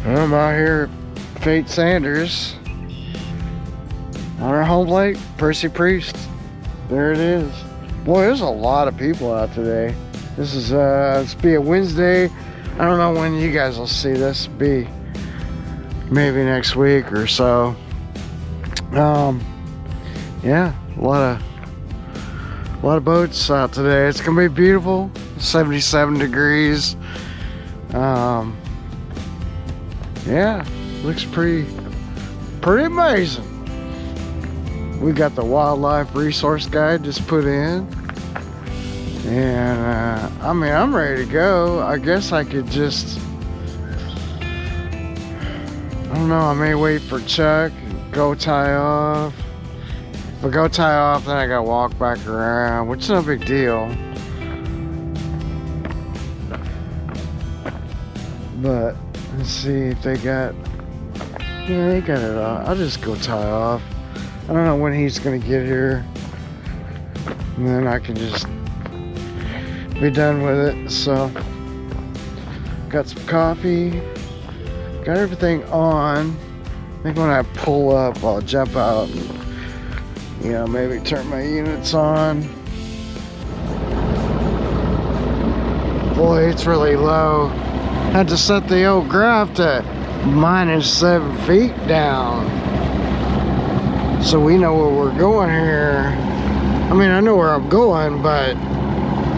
I'm out here at Fate Sanders on our home lake, Percy Priest. There it is. Boy, there's a lot of people out today. This is it's be a Wednesday. I don't know when you guys will see this. Be maybe next week or so. Yeah, a lot of boats out today. It's gonna be beautiful. 77 degrees. Yeah, looks pretty amazing. We got the wildlife resource guide just put in, and I mean, I'm ready to go. I guess I could just, I don't know, I may wait for Chuck and go tie off. If I go tie off, then I gotta walk back around, which is no big deal. But let's see if they got, yeah, they got it all. I'll just go tie off. I don't know when he's gonna get here, and then I can just be done with it. So, got some coffee, got everything on. I think when I pull up, I'll jump out and, you know, maybe turn my units on. Boy, it's really low. Had to set the old graph to -7 feet down, so we know where we're going here. I mean, I know where I'm going, but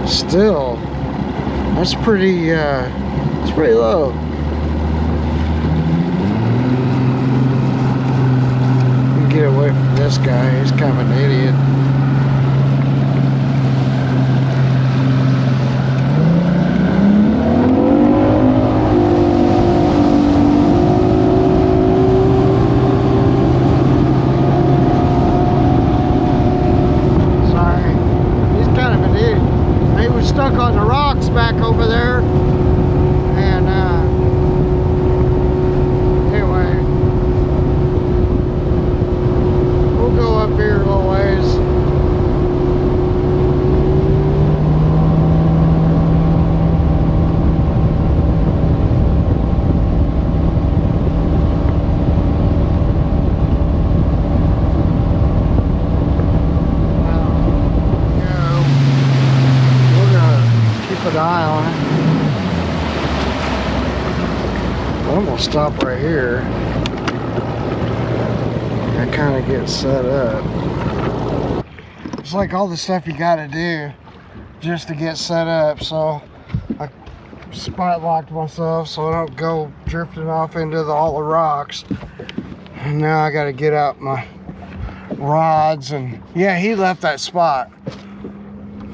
still, that's pretty, it's pretty low. Get away from this guy, he's kind of an idiot. Stuck on the rocks back over there, and anyway, we'll go up here a little ways. Eye on it. I'm gonna stop right here and kind of get set up. It's like all the stuff you gotta do just to get set up. So I spot locked myself so I don't go drifting off into all the rocks. And now I gotta get out my rods, and yeah, he left that spot,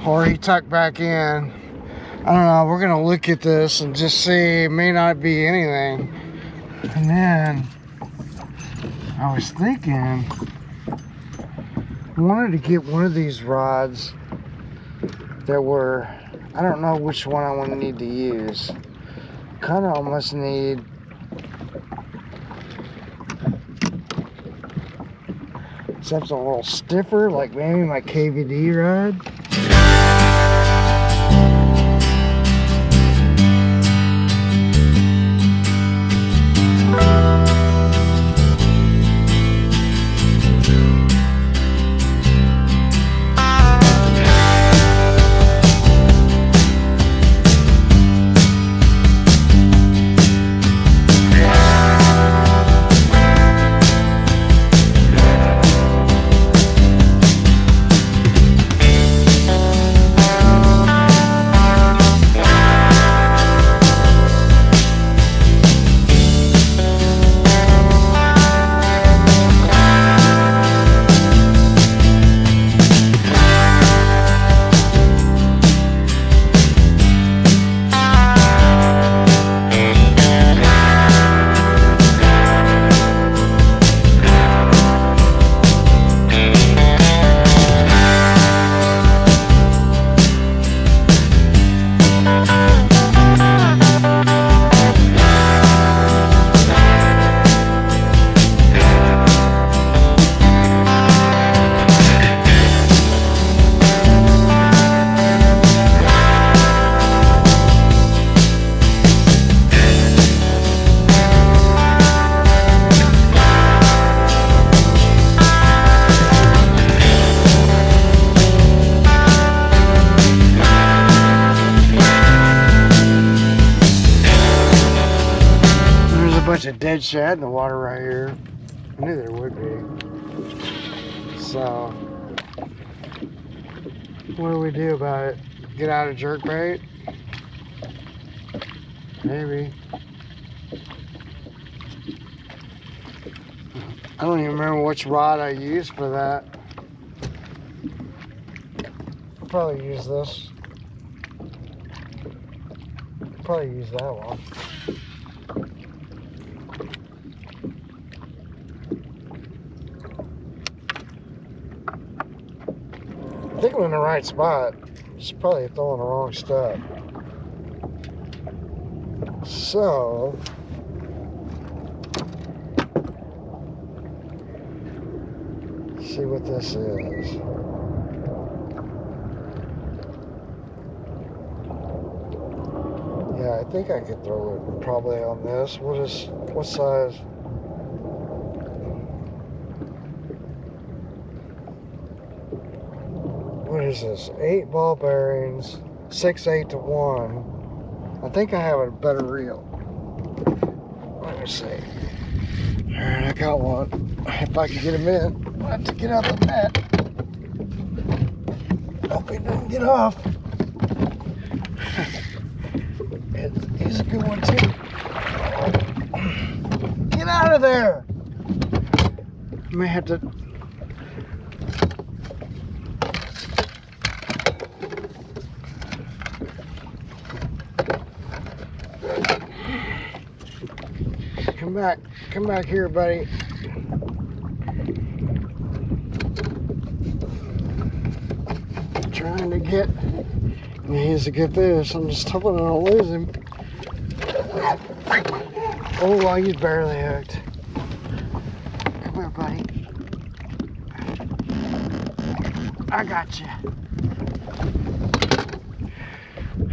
or he tucked back in. I don't know, we're gonna look at this and just see. It may not be anything. And then I was thinking, I wanted to get one of these rods that were, I don't know which one I want to need to use. Kind of almost need something a little stiffer, like maybe my KVD rod. bunch of dead shad in the water right here. I knew there would be. So, what do we do about it? Get out of jerkbait? Maybe. I don't even remember which rod I used for that. I'll probably use this. Probably use that one. I think I'm in the right spot. Just probably throwing the wrong stuff. So, let's see what this is. Yeah, I think I could throw it probably on this. What size? What is this? 8 ball bearings, 6/8 to 1. I think I have a better reel. Let me see. Alright, I got one. If I can get him in, I'll have to get out the net. Hope he doesn't get off. He's a good one too. Get out of there! I may have to. Come back here, buddy. Trying to get. He's a good fish. I'm just hoping I don't lose him. Oh, well, he's barely hooked. Come here, buddy. I got you.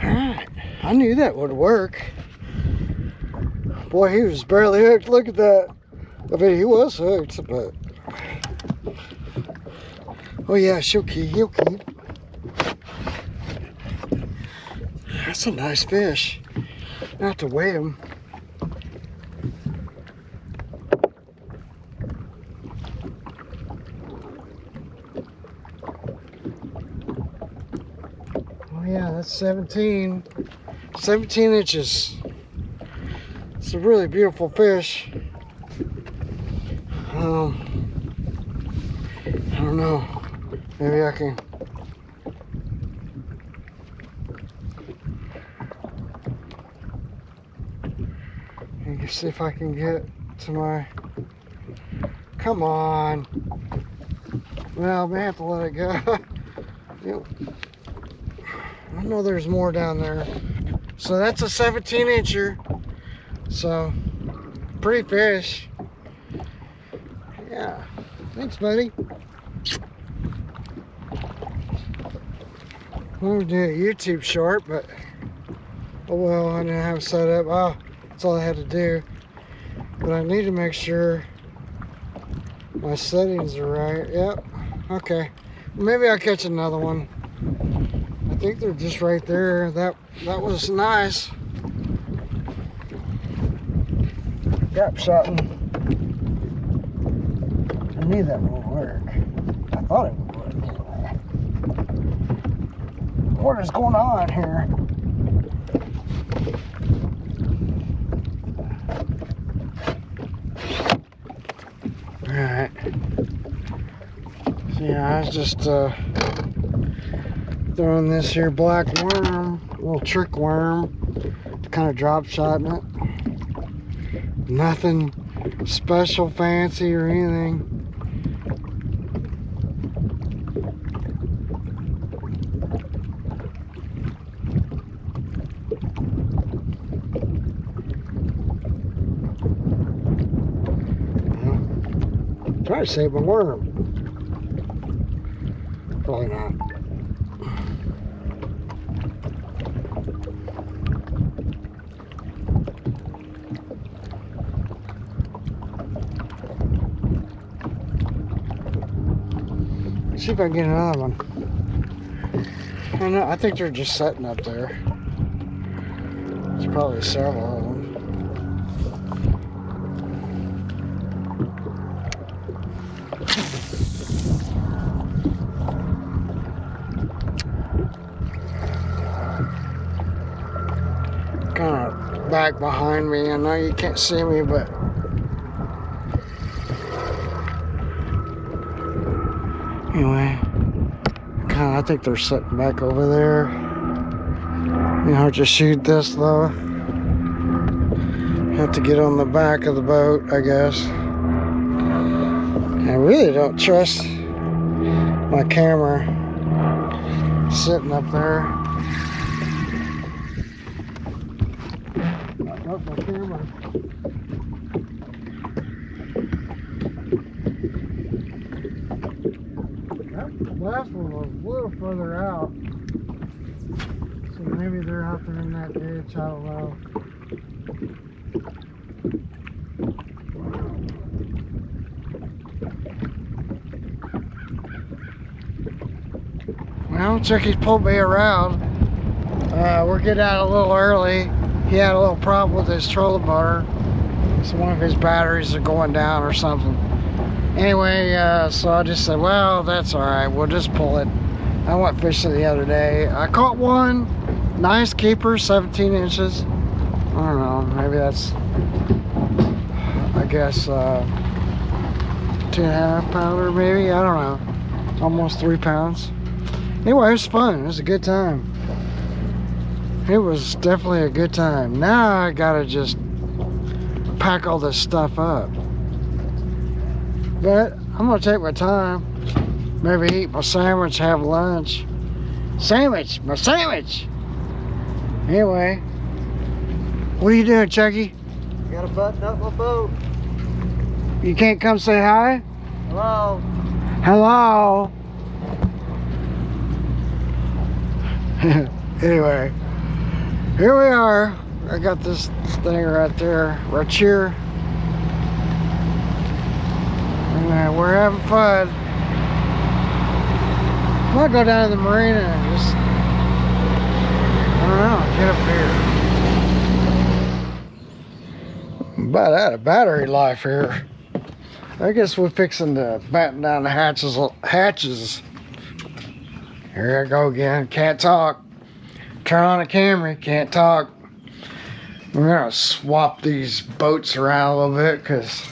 Alright. I knew that would work. Boy, he was barely hooked. Look at that. I mean, he was hooked, but. Oh, yeah, he'll keep. That's a nice fish. I have to weigh him. Oh yeah, that's 17 inches. It's a really beautiful fish. I don't know. Maybe I can. See if I can get to my. Come on. Well, I may have to let it go. I know there's more down there. So that's a 17 incher. So, pretty fish. Yeah. Thanks, buddy. I'm going to do a YouTube short, but oh well, I didn't have it set up. Oh, that's all I had to do. But I need to make sure my settings are right. Yep. Okay. Maybe I'll catch another one. I think they're just right there. That was nice. Gap shotting. To me, that won't work. I thought it would work. What is going on here? Alright. So yeah, I was just throwing this here black worm, little trick worm, kind of drop shotting it. Nothing special, fancy, or anything. Try to save a worm. Probably not. Let's see if I can get another one. I don't know. I think they're just sitting up there. There's probably several of them. back behind me. I know you can't see me, but anyway, I think they're sitting back over there. You know, just shoot this though. Have to get on the back of the boat, I guess. I really don't trust my camera sitting up there. I got my camera. That last one was a little further out. So maybe they're out there in that ditch, I don't know. Well, Chucky's pulled me around. We're getting out a little early. He had a little problem with his trolling motor. So one of his batteries are going down or something. Anyway, so I just said, well, that's all right. We'll just pull it. I went fishing the other day. I caught one. Nice keeper, 17 inches. I don't know. Maybe that's, I guess, 2.5 pounder maybe. I don't know. Almost 3 pounds. Anyway, it was fun. It was a good time. It was definitely a good time. Now I gotta just pack all this stuff up. But I'm gonna take my time. Maybe eat my sandwich, have lunch. Sandwich! My sandwich! Anyway, what are you doing, Chucky? Gotta button up my boat. You can't come say hi? Hello. Hello. Anyway, here we are. I got this thing right there, right here. And we're having fun. I'm gonna go down to the marina and just, I don't know, get up here. About out of battery life here. I guess we're fixing to batten down the hatches. Here I go again. Can't talk. Turn on the camera. Can't talk. We're gonna swap these boats around a little bit because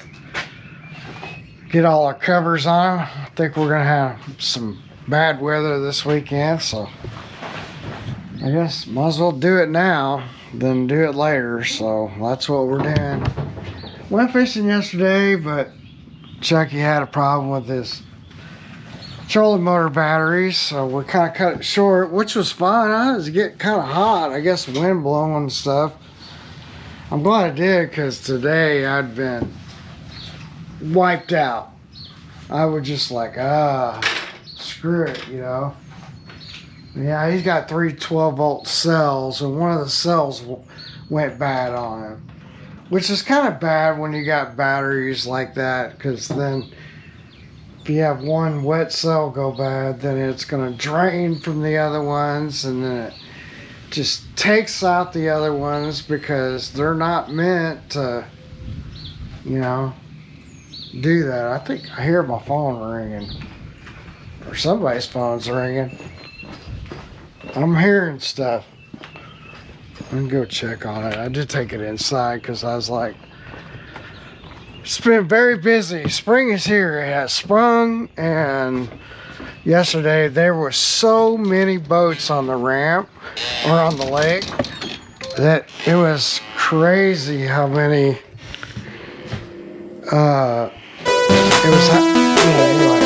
get all our covers on. I think we're gonna have some bad weather this weekend, so I guess might as well do it now than do it later. So that's what we're doing. Went fishing yesterday, but Chucky had a problem with his trolling motor batteries, so we kind of cut it short, which was fine. I was getting kind of hot. I guess wind blowing and stuff. I'm glad I did, because today I'd been wiped out. I was just like, screw it, you know. Yeah, he's got 3 12-volt cells, and one of the cells went bad on him, which is kind of bad when you got batteries like that, because then if you have one wet cell go bad, then it's going to drain from the other ones, and then it just takes out the other ones because they're not meant to, you know, do that. I think I hear my phone ringing, or somebody's phone's ringing. I'm hearing stuff. I'm gonna go check on it. I did take it inside because I was like, it's been very busy. Spring is here. It has sprung, and yesterday there were so many boats on the ramp or on the lake that it was crazy how many it was, anyway.